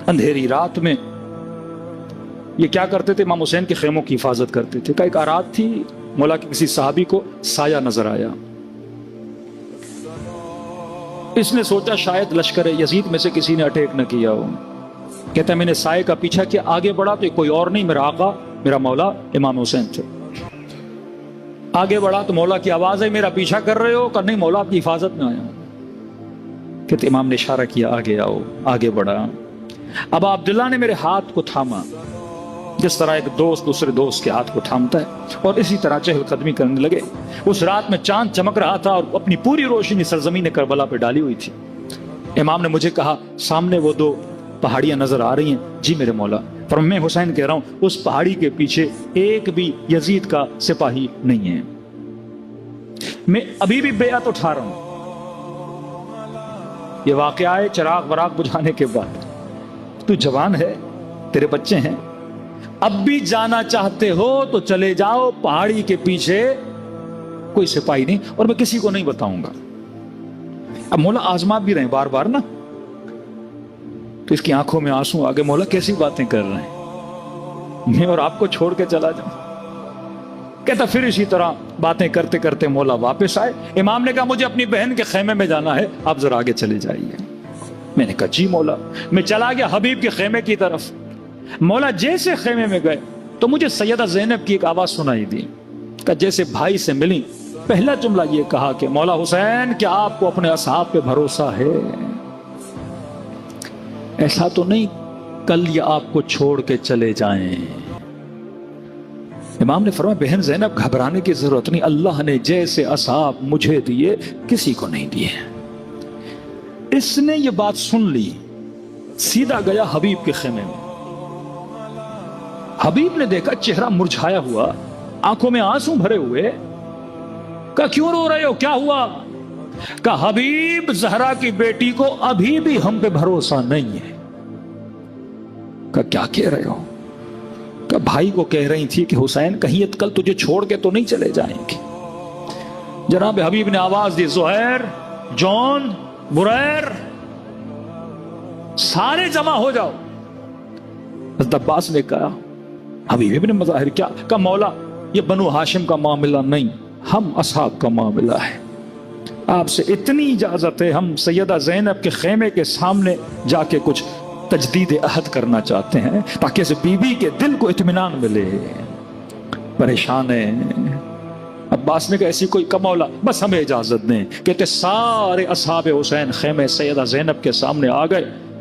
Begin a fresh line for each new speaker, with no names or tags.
اندھیری رات میں یہ کیا کرتے تھے؟ امام حسین کے خیموں کی حفاظت کرتے تھے. ایک رات تھی، مولا کے کسی صحابی کو سایہ نظر آیا. اس نے سوچا شاید لشکر یزید میں سے کسی نے اٹیک نہ کیا ہو. کہتا ہے میں نے سائے کا پیچھا کیا، آگے بڑھا تو کوئی اور نہیں، میرا آقا میرا مولا امام حسین تھے. آگے بڑھا تو مولا کی آواز ہے میرا پیچھا کر رہے ہو؟ کہ نہیں مولا آپ کی حفاظت میں آیا ہوں. کہتے امام نے اشارہ کیا آگے آؤ. آگے بڑھا. اب عبداللہ نے میرے ہاتھ کو تھاما، جس طرح ایک دوست دوسرے دوست کے ہاتھ کو تھامتا ہے، اور اسی طرح چہل قدمی کرنے لگے. اس رات میں چاند چمک رہا تھا اور اپنی پوری روشنی سرزمین کربلا پہ ڈالی ہوئی تھی. امام نے مجھے کہا سامنے وہ دو پہاڑیاں نظر آ رہی ہیں؟ جی میرے مولا. پر میں حسین کہہ رہا ہوں اس پہاڑی کے پیچھے ایک بھی یزید کا سپاہی نہیں ہے. میں ابھی بھی بیعت اٹھا رہا ہوں. یہ واقعہ ہے چراغ وراغ بجھانے کے بعد. تو جوان ہے، تیرے بچے ہیں، اب بھی جانا چاہتے ہو تو چلے جاؤ، پہاڑی کے پیچھے کوئی سپاہی نہیں، اور میں کسی کو نہیں بتاؤں گا. اب مولا آزما بھی رہے بار بار نا، تو اس کی آنکھوں میں آنسو آگے. مولا کیسی باتیں کر رہے ہیں، میں اور آپ کو چھوڑ کے چلا جاؤں؟ کہتا پھر اسی طرح باتیں کرتے کرتے مولا واپس آئے. امام نے کہا مجھے اپنی بہن کے خیمے میں جانا ہے، آپ ذرا آگے چلے جائیے. میں نے کہا جی مولا. میں چلا گیا حبیب کے خیمے کی طرف. مولا جیسے خیمے میں گئے تو مجھے سیدہ زینب کی ایک آواز سنائی دی کہ جیسے بھائی سے ملی. پہلا جملہ یہ کہا کہ مولا حسین کیا آپ کو اپنے اصحاب پہ بھروسہ ہے؟ ایسا تو نہیں کل یہ آپ کو چھوڑ کے چلے جائیں. امام نے فرمایا بہن زینب گھبرانے کی ضرورت نہیں، اللہ نے جیسے اصحاب مجھے دیے کسی کو نہیں دیے. اس نے یہ بات سن لی، سیدھا گیا حبیب کے خیمے میں. حبیب نے دیکھا چہرہ مرجھایا ہوا، آنکھوں میں آنسو بھرے ہوئے. کہا کیوں رو رہے ہو، کیا ہوا؟ کہا حبیب زہرا کی بیٹی کو ابھی بھی ہم پہ بھروسہ نہیں ہے. کہا کیا کہہ رہے ہو؟ کہا بھائی کو کہہ رہی تھی کہ حسین کہیں کل تجھے چھوڑ کے تو نہیں چلے جائیں گے. جناب حبیب نے آواز دی زہیر، جون، بریر، سارے جمع ہو جاؤ. حضرت عباس نے کہا حبیب ابن مظاہر کیا؟ کہا مولا یہ بنو ہاشم کا معاملہ نہیں، ہم اصحاب کا معاملہ ہے. آپ سے اتنی اجازت ہے، ہم سیدہ زینب کے خیمے کے سامنے جا کے کچھ تجدید عہد کرنا چاہتے ہیں تاکہ اس بی بی کے دل کو اطمینان ملے. پریشان ہے. عباس نے کہا ایسی کوئی مولا بس ہمیں اجازت دیں. کہتے سارے اصحاب حسین خیمے سیدہ زینب کے سامنے آ گئے.